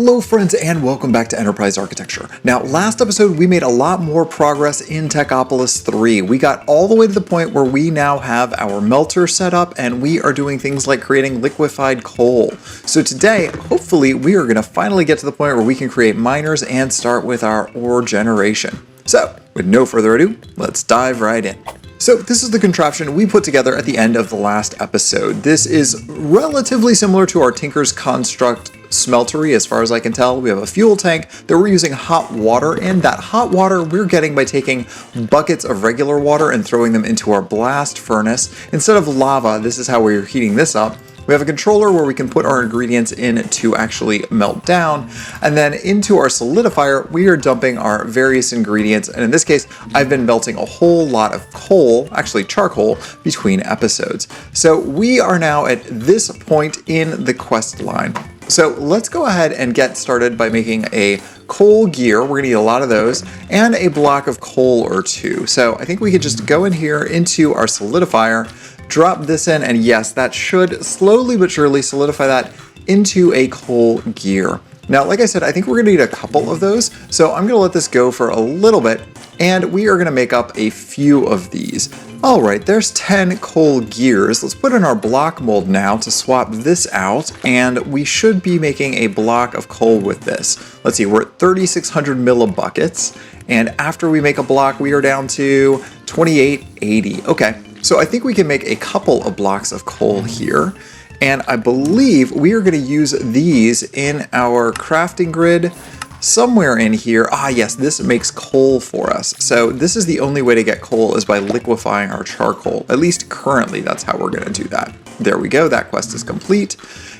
Hello friends and welcome back to Enterprise Architecture. Now last episode we made a lot more progress in Techopolis 3. We got all the way to the point where we now have our melter set up and we are doing things like creating liquefied coal. So today, hopefully we are going to finally get to the point where we can create miners and start with our ore generation. So with no further ado, let's dive right in. So this is the contraption we put together at the end of the last episode. This is relatively similar to our Tinker's Construct smeltery as far as I can tell. We have a fuel tank that we're using hot water in. That hot water we're getting by taking buckets of regular water and throwing them into our blast furnace. Instead of lava, this is how we're heating this up. We have a controller where we can put our ingredients in to actually melt down, and then into our solidifier we are dumping our various ingredients, and in this case I've been melting a whole lot of coal, actually charcoal, between episodes. So we are now at this point in the quest line. So let's go ahead and get started by making a coal gear. We're gonna need a lot of those and a block of coal or two. So I think we could just go in here into our solidifier, drop this in, and yes, that should slowly but surely solidify that into a coal gear. Now, like I said, I think we're gonna need a couple of those, so I'm gonna let this go for a little bit, and we are gonna make up a few of these. All right, there's 10 coal gears. Let's put in our block mold now to swap this out, and we should be making a block of coal with this. Let's see, we're at 3,600 millibuckets, and after we make a block, we are down to 2880. Okay. So I think we can make a couple of blocks of coal here, and I believe we are going to use these in our crafting grid somewhere in here. Ah yes, this makes coal for us. So this is the only way to get coal is by liquefying our charcoal. At least currently that's how we're going to do that. There we go, that quest is complete.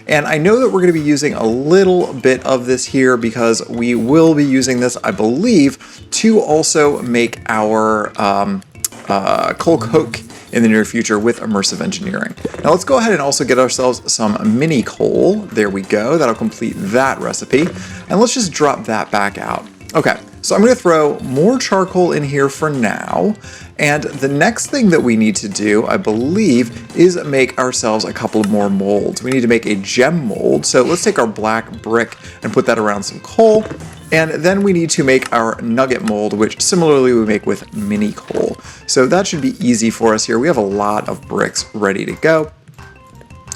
And I know that we're going to be using a little bit of this here because we will be using this, I believe, to also make our coal coke in the near future with Immersive Engineering. Now let's go ahead and also get ourselves some mini coal. There we go, that'll complete that recipe. And let's just drop that back out. Okay, so I'm gonna throw more charcoal in here for now. And the next thing that we need to do, I believe, is make ourselves a couple of more molds. We need to make a gem mold. So let's take our black brick and put that around some coal. And then we need to make our nugget mold, which similarly we make with mini coal. So that should be easy for us here. We have a lot of bricks ready to go.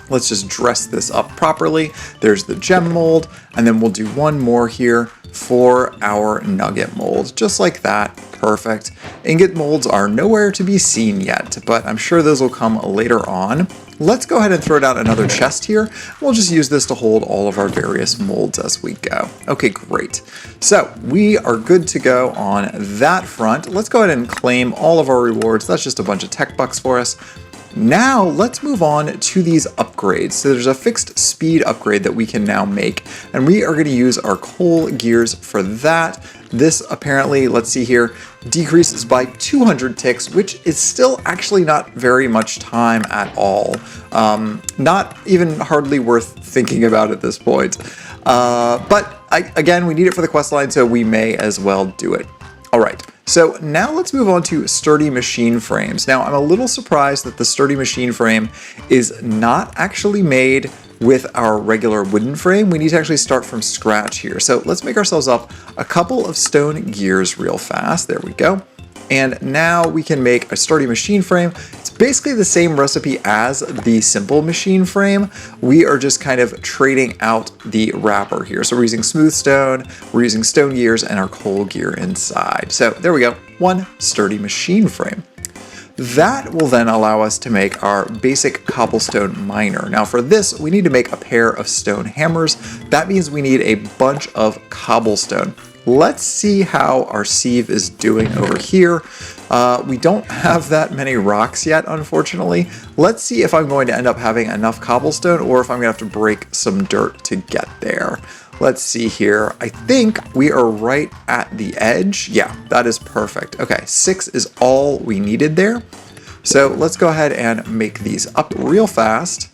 Let's just dress this up properly. There's the gem mold, and then we'll do one more here for our nugget mold, just like that. Perfect. Ingot molds are nowhere to be seen yet, but I'm sure those will come later on. Let's go ahead and throw down another chest here. We'll just use this to hold all of our various molds as we go. Okay, great. So we are good to go on that front. Let's go ahead and claim all of our rewards. That's just a bunch of tech bucks for us. Now let's move on to these upgrades. So there's a fixed speed upgrade that we can now make, and we are going to use our coal gears for that. This apparently, let's see here, decreases by 200 ticks, which is still actually not very much time at all. Not even hardly worth thinking about at this point. Again, we need it for the quest line, so we may as well do it. All right. So now let's move on to sturdy machine frames. Now I'm a little surprised that the sturdy machine frame is not actually made with our regular wooden frame. We need to actually start from scratch here. So let's make ourselves up a couple of stone gears real fast. There we go. And now we can make a sturdy machine frame. It's basically the same recipe as the simple machine frame. We are just kind of trading out the wrapper here. So we're using smooth stone, we're using stone gears, and our coal gear inside. So there we go, one sturdy machine frame. That will then allow us to make our basic cobblestone miner. Now for this, we need to make a pair of stone hammers. That means we need a bunch of cobblestone. Let's see how our sieve is doing over here. We don't have that many rocks yet, unfortunately. Let's see if I'm going to end up having enough cobblestone or if I'm gonna have to break some dirt to get there. Let's see here. I think we are right at the edge. Yeah, that is perfect. Okay, 6 is all we needed there. So let's go ahead and make these up real fast.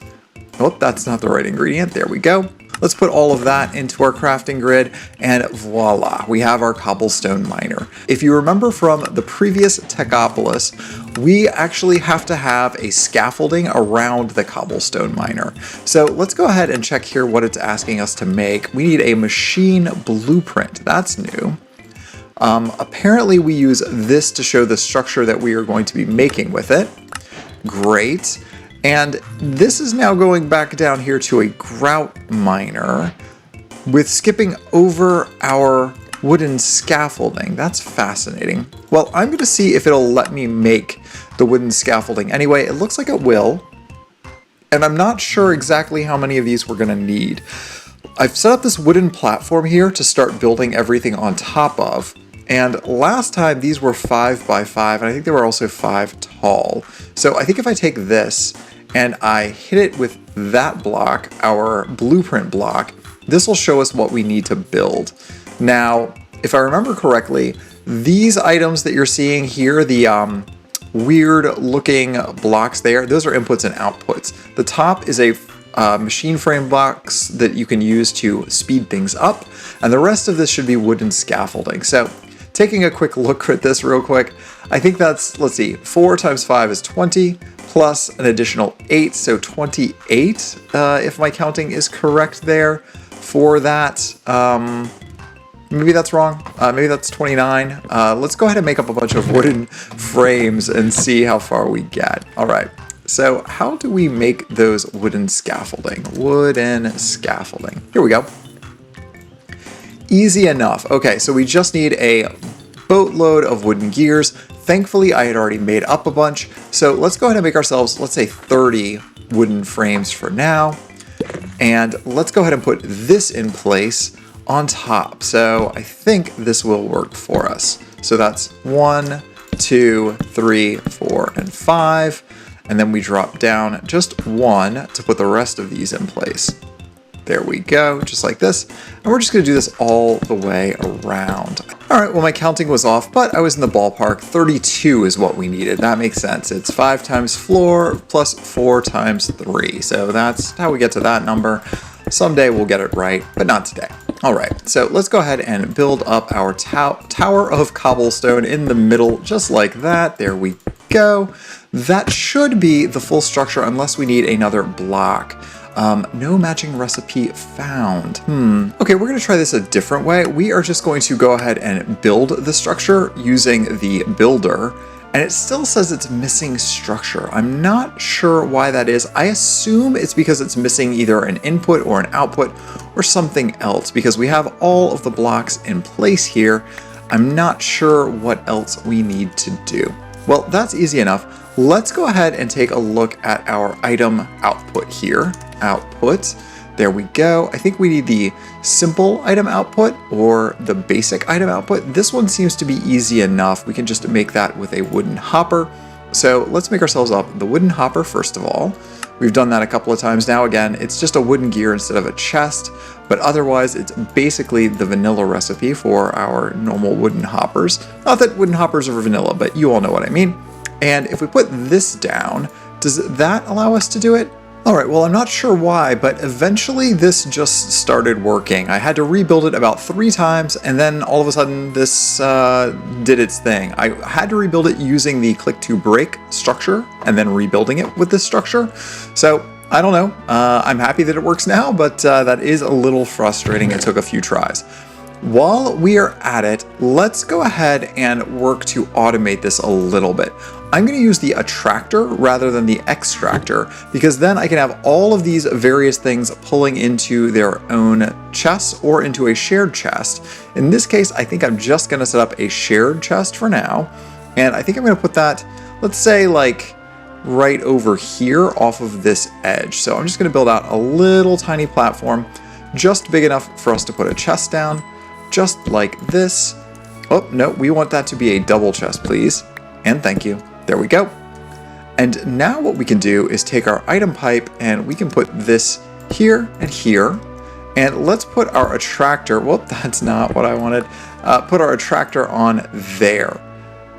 Oh, that's not the right ingredient. There we go. Let's put all of that into our crafting grid, and voila, we have our cobblestone miner. If you remember from the previous Techopolis, we actually have to have a scaffolding around the cobblestone miner. So let's go ahead and check here what it's asking us to make. We need a machine blueprint. That's new. Apparently we use this to show the structure that we are going to be making with it. Great. And this is now going back down here to a grout miner with skipping over our wooden scaffolding. That's fascinating. Well, I'm going to see if it'll let me make the wooden scaffolding. Anyway, it looks like it will. And I'm not sure exactly how many of these we're going to need. I've set up this wooden platform here to start building everything on top of. And last time these were 5 by 5, and I think they were also 5 tall. So I think if I take this and I hit it with that block, our blueprint block, this will show us what we need to build. Now, if I remember correctly, these items that you're seeing here, the weird looking blocks there, those are inputs and outputs. The top is a machine frame box that you can use to speed things up, and the rest of this should be wooden scaffolding. So taking a quick look at this real quick, I think that's, let's see, 4 times 5 is 20, plus an additional 8, so 28, if my counting is correct there for that. Maybe that's wrong. Maybe that's 29. Let's go ahead and make up a bunch of wooden frames and see how far we get. All right. So how do we make those wooden scaffolding? Wooden scaffolding. Here we go. Easy enough. Okay, so we just need a boatload of wooden gears. Thankfully, I had already made up a bunch. So let's go ahead and make ourselves, let's say 30 wooden frames for now. And let's go ahead and put this in place on top. So I think this will work for us. So that's 1, 2, 3, 4, and 5. And then we drop down just 1 to put the rest of these in place. There we go, just like this. And we're just gonna do this all the way around. All right, well, my counting was off, but I was in the ballpark. 32 is what we needed. That makes sense. It's 5 times floor plus 4 times 3. So that's how we get to that number. Someday we'll get it right, but not today. All right, so let's go ahead and build up our tower of cobblestone in the middle, just like that. There we go. That should be the full structure unless we need another block. No matching recipe found. Okay, we're gonna try this a different way. We are just going to go ahead and build the structure using the builder, and it still says it's missing structure. I'm not sure why that is. I assume it's because it's missing either an input or an output or something else, because we have all of the blocks in place here. I'm not sure what else we need to do. Well, that's easy enough. Let's go ahead and take a look at our item output here. Output, there we go. I think we need the simple item output or the basic item output. This one seems to be easy enough. We can just make that with a wooden hopper. So let's make ourselves up the wooden hopper first of all. We've done that a couple of times now. Again, it's just a wooden gear instead of a chest, but otherwise it's basically the vanilla recipe for our normal wooden hoppers. Not that wooden hoppers are vanilla, but you all know what I mean. And if we put this down, does that allow us to do it? All right, well, I'm not sure why, but eventually this just started working. I had to rebuild it about 3 times, and then all of a sudden this did its thing. I had to rebuild it using the click to break structure and then rebuilding it with this structure. So I don't know. I'm happy that it works now, but that is a little frustrating. It took a few tries. While we are at it, let's go ahead and work to automate this a little bit. I'm going to use the attractor rather than the extractor, because then I can have all of these various things pulling into their own chests or into a shared chest. In this case, I think I'm just going to set up a shared chest for now. And I think I'm going to put that, let's say, like right over here off of this edge. So I'm just going to build out a little tiny platform, just big enough for us to put a chest down, just like this. Oh, no, we want that to be a double chest, please. And thank you. There we go. And now what we can do is take our item pipe and we can put this here and here. And let's put our attractor, whoop, that's not what I wanted. Put our attractor on there.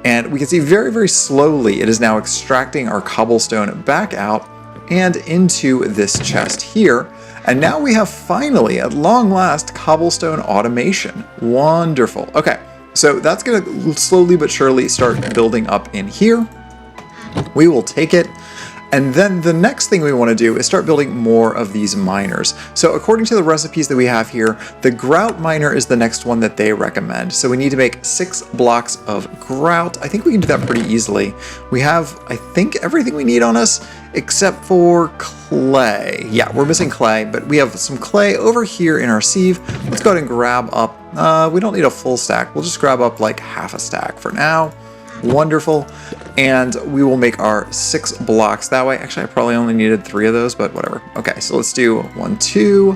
And we can see very, very slowly it is now extracting our cobblestone back out and into this chest here. And now we have finally, at long last, cobblestone automation. Wonderful. Okay, so that's gonna slowly but surely start building up in here. We will take it. And then the next thing we want to do is start building more of these miners. So according to the recipes that we have here, the Grout Miner is the next one that they recommend. So we need to make 6 blocks of grout. I think we can do that pretty easily. We have, I think, everything we need on us except for clay. Yeah, we're missing clay, but we have some clay over here in our sieve. Let's go ahead and grab up, we don't need a full stack. We'll just grab up like half a stack for now. Wonderful. And we will make our 6 blocks that way. Actually, I probably only needed 3 of those, but whatever. Okay, so let's do 1, 2,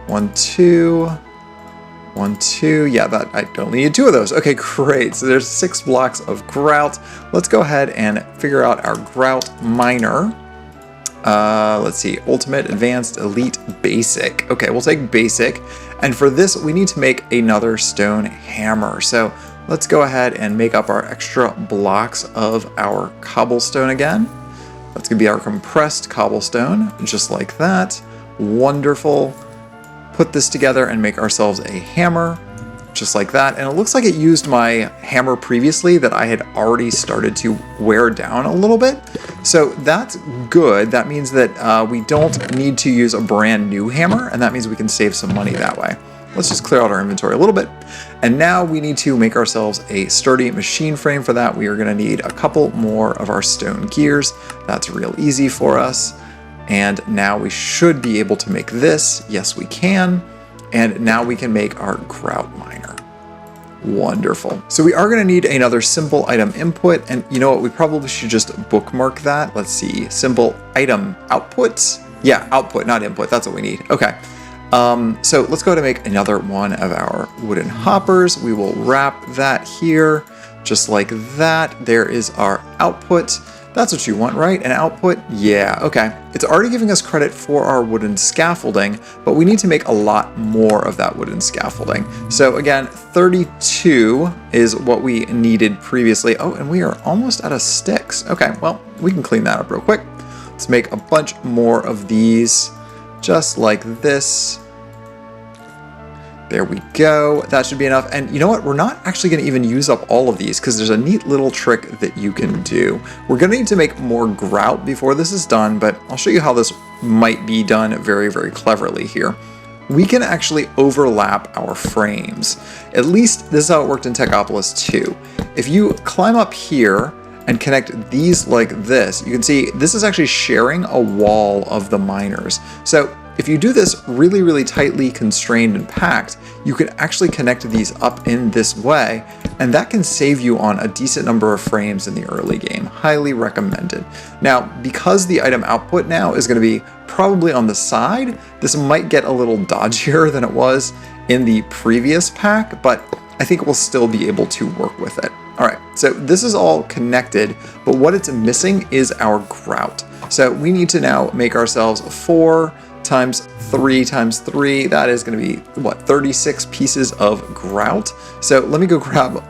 1, 2, 1, 2. Yeah, that I only need 2 of those. Okay, great. So there's 6 blocks of grout. Let's go ahead and figure out our Grout Miner. Let's see, Ultimate, Advanced, Elite, Basic. Okay, we'll take Basic. And for this, we need to make another stone hammer. So let's go ahead and make up our extra blocks of our cobblestone again. That's gonna be our compressed cobblestone, just like that. Wonderful. Put this together and make ourselves a hammer, just like that. And it looks like it used my hammer previously that I had already started to wear down a little bit. So that's good. That means that we don't need to use a brand new hammer, and that means we can save some money that way. Let's just clear out our inventory a little bit. And now we need to make ourselves a sturdy machine frame. For that, we are gonna need a couple more of our stone gears. That's real easy for us. And now we should be able to make this. Yes, we can. And now we can make our Grout Miner. Wonderful. So we are gonna need another simple item input. And you know what, we probably should just bookmark that. Let's see, simple item output. Yeah, output, not input, that's what we need. Okay. So let's go ahead and make another one of our wooden hoppers. We will wrap that here, just like that. There is our output. That's what you want, right? An output? Yeah, okay. It's already giving us credit for our wooden scaffolding, but we need to make a lot more of that wooden scaffolding. So again, 32 is what we needed previously. Oh, and we are almost out of sticks. Okay, well, we can clean that up real quick. Let's make a bunch more of these, just like this. There we go. That should be enough. And you know what? We're not actually going to even use up all of these because there's a neat little trick that you can do. We're going to need to make more grout before this is done, but I'll show you how this might be done very, very cleverly here. We can actually overlap our frames. At least this is how it worked in Techopolis 2. If you climb up here and connect these like this, you can see this is actually sharing a wall of the miners. So if you do this really, really tightly constrained and packed, you can actually connect these up in this way, and that can save you on a decent number of frames in the early game. Highly recommended. Now, because the item output now is going to be probably on the side, this might get a little dodgier than it was in the previous pack, but I think we'll still be able to work with it. All right, so this is all connected, but what it's missing is our grout. So we need to now make ourselves 4 times 3 times 3, that is going to be, what, 36 pieces of grout. So let me go grab,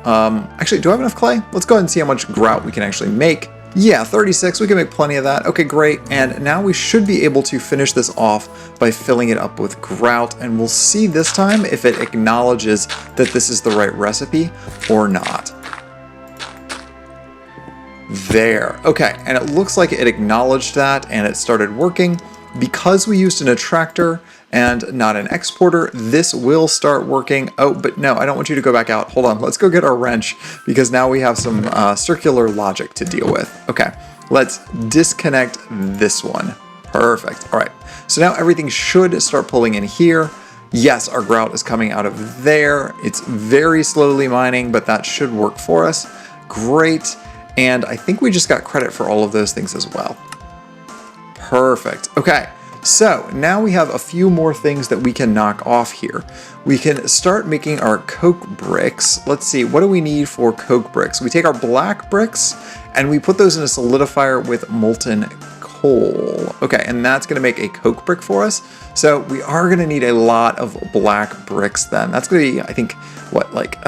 actually, do I have enough clay? Let's go ahead and see how much grout we can actually make. Yeah, 36, we can make plenty of that. Okay, great. And now we should be able to finish this off by filling it up with grout, and we'll see this time if it acknowledges that this is the right recipe or not. There, okay, and it looks like it acknowledged that and it started working. Because we used an attractor and not an exporter, this will start working. Oh, but no, I don't want you to go back out. Hold on, let's go get our wrench because now we have some circular logic to deal with. Okay, let's disconnect this one. Perfect, all right. So now everything should start pulling in here. Yes, our grout is coming out of there. It's very slowly mining, but that should work for us. Great, and I think we just got credit for all of those things as well. Perfect. Okay, so now we have a few more things that we can knock off here. We can start making our coke bricks. Let's see, what do we need for coke bricks? We take our black bricks and we put those in a solidifier with molten coal. Okay, and that's going to make a coke brick for us. So we are going to need a lot of black bricks then. That's going to be, I think, what, like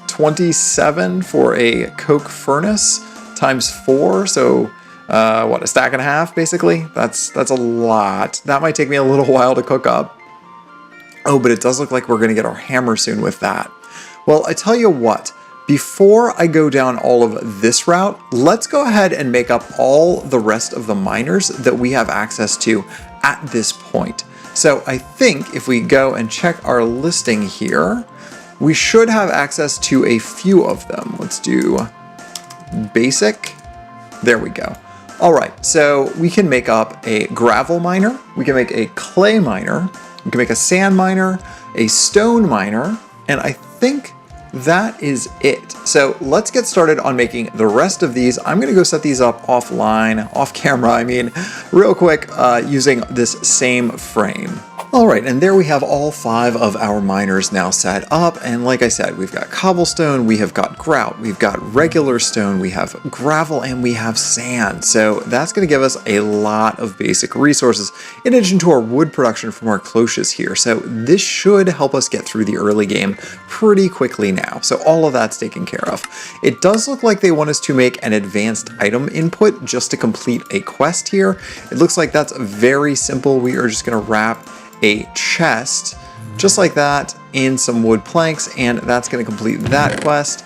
27 for a coke furnace times 4, so what, a stack and a half, basically? That's a lot. That might take me a little while to cook up. Oh, but it does look like we're going to get our hammer soon with that. Well, I tell you what, Before I go down all of this route, let's go ahead and make up all the rest of the miners that we have access to at this point. So I think if we go and check our listing here, we should have access to a few of them. Let's do basic. There we go. All right, so we can make up a gravel miner, we can make a clay miner, we can make a sand miner, a stone miner, and I think that is it. So let's get started on making the rest of these. I'm gonna go set these up offline, off camera, I mean, real quick, using this same frame. All right, and there we have all 5 of our miners now set up, and like I said, we've got cobblestone, we have got grout, we've got regular stone, we have gravel, and we have sand. So that's going to give us a lot of basic resources, in addition to our wood production from our cloches here. So this should help us get through the early game pretty quickly now. So all of that's taken care of. It does look like they want us to make an advanced item input just to complete a quest here. It looks like that's very simple. We are just going to wrap a chest just like that in some wood planks, and that's going to complete that quest.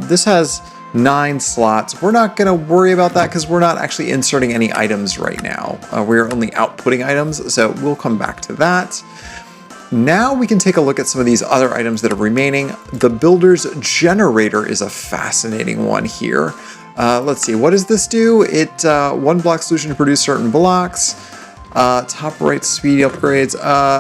This has 9 slots. We're not going to worry about that because we're not actually inserting any items right now. We're only outputting items, so we'll come back to that. Now we can take a look at some of these other items that are remaining. The builder's generator is a fascinating one here. Let's see, what does this do? It 1 block solution to produce certain blocks. Top right speed upgrades.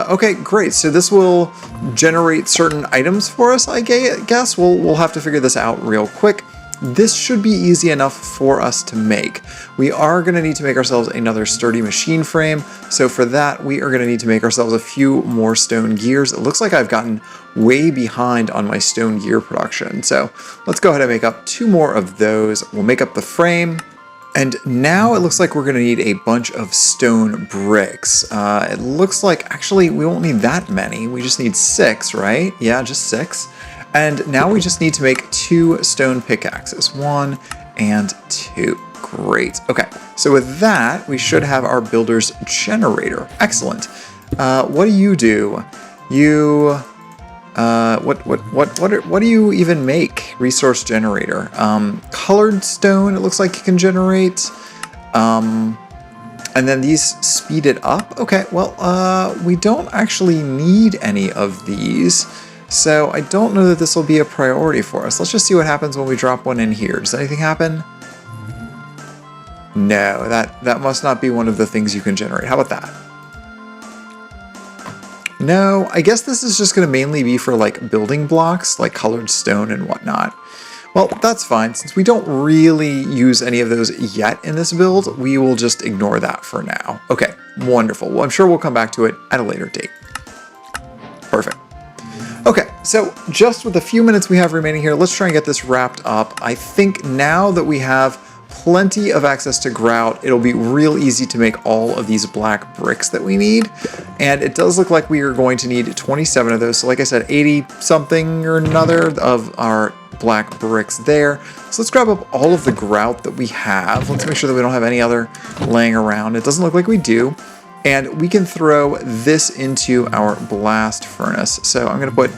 Okay, great. So this will generate certain items for us, I guess. We'll have to figure this out real quick. This should be easy enough for us to make. We are going to need to make ourselves another sturdy machine frame. So for that, we are going to need to make ourselves a few more stone gears. It looks like I've gotten way behind on my stone gear production. So let's go ahead and make up 2 more of those. We'll make up the frame. And now it looks like we're going to need a bunch of stone bricks. It looks like, actually, we won't need that many. We just need 6, right? Yeah, just 6. And now we just need to make 2 stone pickaxes. 1 and 2. Great. Okay, so with that, we should have our builder's generator. Excellent. What do you do? You... what do you even make? Resource generator. Colored stone, it looks like you can generate. And then these speed it up. Okay, well, we don't actually need any of these. So I don't know that this will be a priority for us. Let's just see what happens when we drop one in here. Does anything happen? No, that must not be one of the things you can generate. How about that? No, I guess this is just going to mainly be for like building blocks, like colored stone and whatnot. Well, that's fine. Since we don't really use any of those yet in this build, we will just ignore that for now. Okay, wonderful. Well, I'm sure we'll come back to it at a later date. Perfect. Okay, so just with the few minutes we have remaining here, let's try and get this wrapped up. I think now that we have plenty of access to grout, it'll be real easy to make all of these black bricks that we need. And it does look like we are going to need 27 of those. So like I said, 80 something or another of our black bricks there. So let's grab up all of the grout that we have. Let's make sure that we don't have any other laying around. It doesn't look like we do. And we can throw this into our blast furnace. So I'm going to put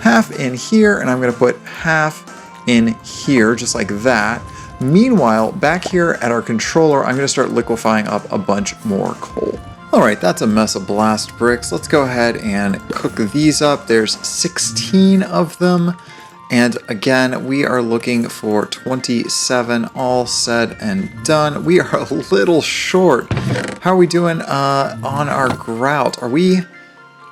half in here, and I'm going to put half in here, just like that. Meanwhile, back here at our controller, I'm going to start liquefying up a bunch more coal. Alright, that's a mess of blast bricks. Let's go ahead and cook these up. There's 16 of them. And again, we are looking for 27 all said and done. We are a little short. How are we doing on our grout? Are we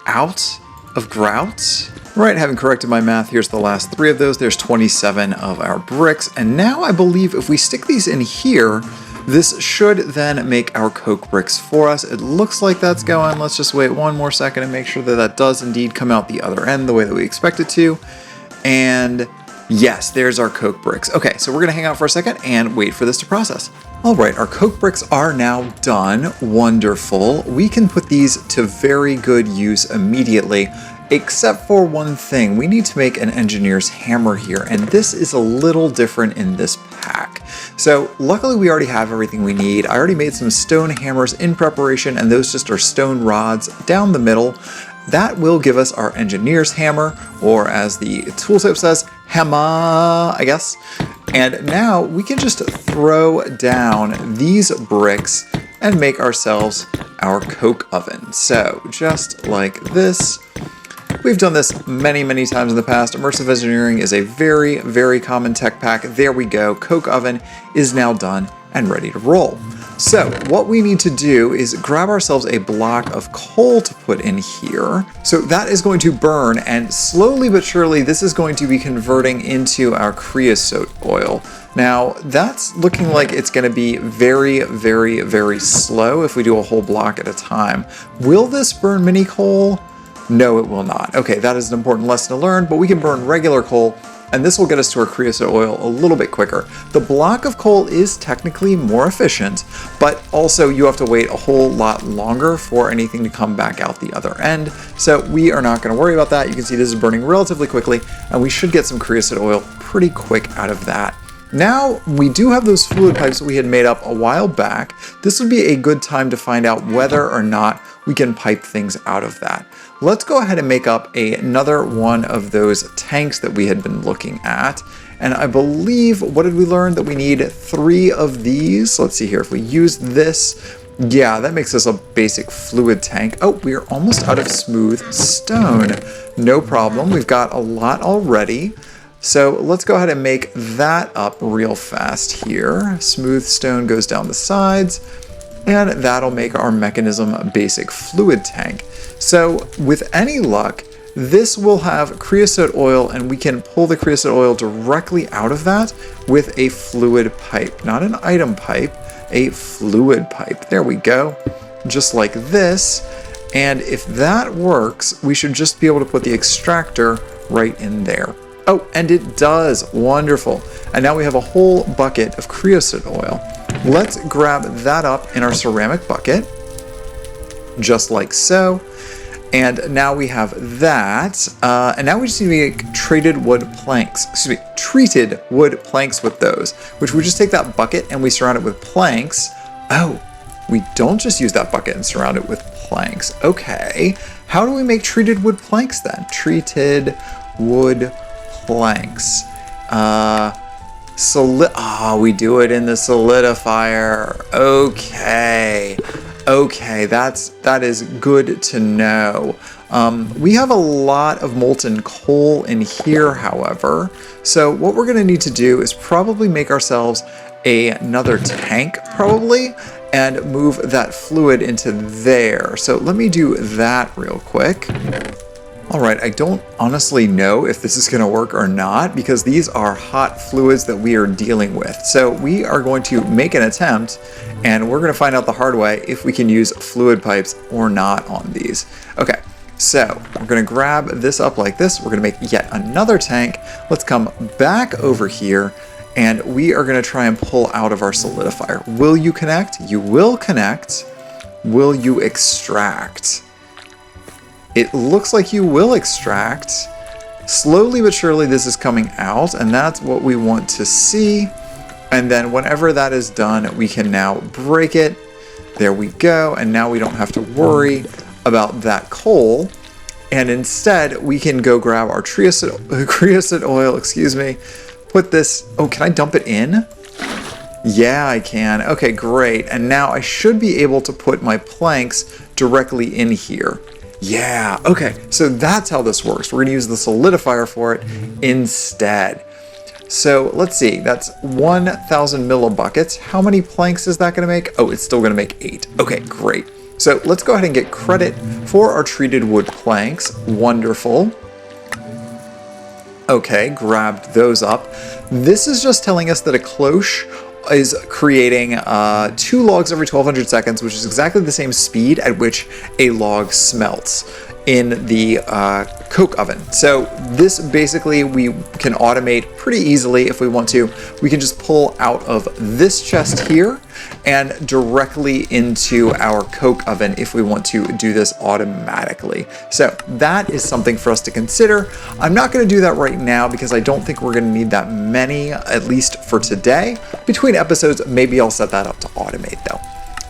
out of grout? Right, having corrected my math, here's the last 3 of those. There's 27 of our bricks. And now I believe if we stick these in here, this should then make our coke bricks for us. It looks like that's going. Let's just wait 1 more second and make sure that that does indeed come out the other end the way that we expect it to. And yes, there's our coke bricks. Okay, so we're gonna hang out for a second and wait for this to process. All right, our coke bricks are now done. Wonderful. We can put these to very good use immediately, except for one thing. We need to make an engineer's hammer here, and this is a little different in this pack. So luckily we already have everything we need. I already made some stone hammers in preparation, and those just are stone rods down the middle. That will give us our engineer's hammer, or as the tooltip says, Hema, I guess. And now we can just throw down these bricks and make ourselves our coke oven. So just like this. We've done this many, many times in the past. Immersive Engineering is a very, very common tech pack. There we go. Coke oven is now done and ready to roll. So what we need to do is grab ourselves a block of coal to put in here. So that is going to burn, and slowly but surely this is going to be converting into our creosote oil. Now that's looking like it's going to be very, very, very slow if we do a whole block at a time. Will this burn mini coal? No, it will not. Okay, that is an important lesson to learn, but we can burn regular coal, and this will get us to our creosote oil a little bit quicker. The block of coal is technically more efficient, but also you have to wait a whole lot longer for anything to come back out the other end. So we are not going to worry about that. You can see this is burning relatively quickly, and we should get some creosote oil pretty quick out of that. Now, we do have those fluid pipes that we had made up a while back. This would be a good time to find out whether or not we can pipe things out of that. Let's go ahead and make up another one of those tanks that we had been looking at. And I believe, what did we learn? That we need 3 of these. Let's see here, if we use this, yeah, that makes us a basic fluid tank. Oh, we are almost out of smooth stone. No problem, we've got a lot already. So let's go ahead and make that up real fast here. Smooth stone goes down the sides, and that'll make our mechanism a basic fluid tank. So with any luck, this will have creosote oil, and we can pull the creosote oil directly out of that with a fluid pipe. Not an item pipe, a fluid pipe. There we go. Just like this. And if that works, we should just be able to put the extractor right in there. Oh, and it does. Wonderful. And now we have a whole bucket of creosote oil. Let's grab that up in our ceramic bucket, just like so. And now we have that. And now we just need to make treated wood planks with those, which we just take that bucket and we surround it with planks. Oh, we don't just use that bucket and surround it with planks. Okay. How do we make treated wood planks then? Treated wood planks. We do it in the solidifier. Okay, that is good to know. We have a lot of molten coal in here, however. So what we're gonna need to do is probably make ourselves another tank, probably, and move that fluid into there. So let me do that real quick. All right, I don't honestly know if this is going to work or not because these are hot fluids that we are dealing with. So we are going to make an attempt, and we're going to find out the hard way if we can use fluid pipes or not on these. Okay, so we're going to grab this up like this. We're going to make yet another tank. Let's come back over here, and we are going to try and pull out of our solidifier. Will you connect? You will connect. Will you extract? It looks like you will extract. Slowly but surely this is coming out, and that's what we want to see. And then whenever that is done, we can now break it. There we go, and now we don't have to worry about that coal. And instead, we can go grab our creosote oil, put this, oh, can I dump it in? Yeah, I can. Okay, great. And now I should be able to put my planks directly in here. Yeah, okay, so that's how this works. We're gonna use the solidifier for it instead. So let's see, that's 1,000 millibuckets. How many planks is that gonna make? Oh, it's still gonna make 8. Okay, great. So let's go ahead and get credit for our treated wood planks. Wonderful. Okay, grabbed those up. This is just telling us that a cloche is creating 2 logs every 1200 seconds, which is exactly the same speed at which a log smelts in the coke oven. So this basically we can automate pretty easily if we want to. We can just pull out of this chest here and directly into our coke oven if we want to do this automatically. So that is something for us to consider. I'm not going to do that right now because I don't think we're going to need that many, at least for today. Between episodes, maybe I'll set that up to automate though.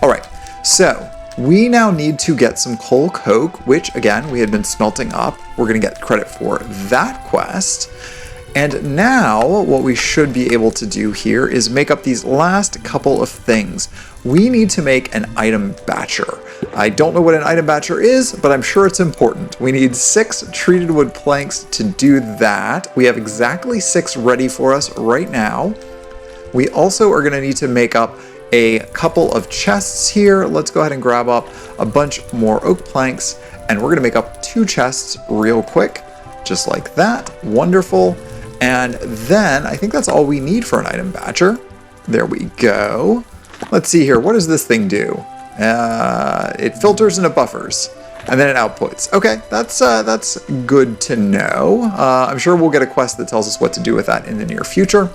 All right, so we now need to get some coal coke, which again, we had been smelting up. We're going to get credit for that quest. And now what we should be able to do here is make up these last couple of things. We need to make an item batcher. I don't know what an item batcher is, but I'm sure it's important. We need 6 treated wood planks to do that. We have exactly 6 ready for us right now. We also are going to need to make up a couple of chests here. Let's go ahead and grab up a bunch more oak planks, and we're going to make up 2 chests real quick, just like that. Wonderful. And then I think that's all we need for an item batcher. There we go. Let's see here. What does this thing do? It filters and it buffers, and then it outputs. Okay, that's good to know. I'm sure we'll get a quest that tells us what to do with that in the near future.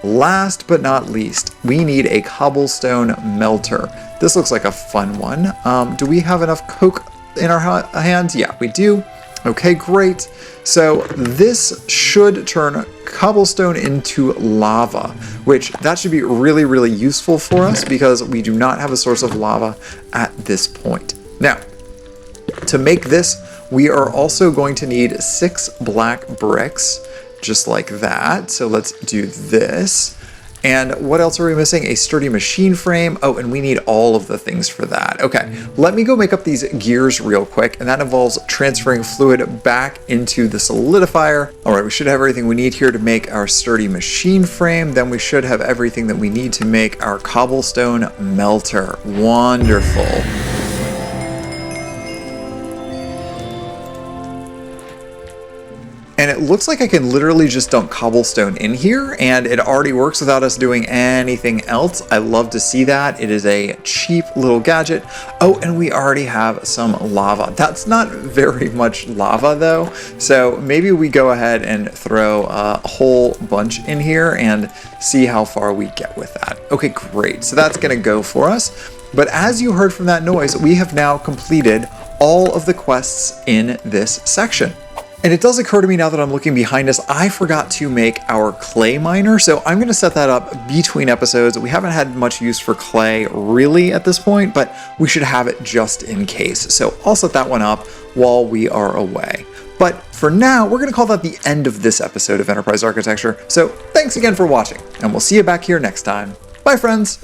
Last but not least, we need a cobblestone melter. This looks like a fun one. Do we have enough coke in our hands? Yeah, we do. Okay, great. So this should turn cobblestone into lava, which that should be really, really useful for us because we do not have a source of lava at this point. Now, to make this, we are also going to need 6 black bricks, just like that. So let's do this. And what else are we missing? A sturdy machine frame. Oh, and we need all of the things for that. Okay, let me go make up these gears real quick, and that involves transferring fluid back into the solidifier. All right, we should have everything we need here to make our sturdy machine frame. Then we should have everything that we need to make our cobblestone melter. Wonderful. And it looks like I can literally just dump cobblestone in here and it already works without us doing anything else. I love to see that. It is a cheap little gadget. Oh, and we already have some lava. That's not very much lava though. So maybe we go ahead and throw a whole bunch in here and see how far we get with that. Okay, great. So that's gonna go for us. But as you heard from that noise, we have now completed all of the quests in this section. And it does occur to me now that I'm looking behind us, I forgot to make our clay miner. So I'm going to set that up between episodes. We haven't had much use for clay really at this point, but we should have it just in case. So I'll set that one up while we are away. But for now, we're going to call that the end of this episode of Enterprise Architecture. So thanks again for watching, and we'll see you back here next time. Bye, friends.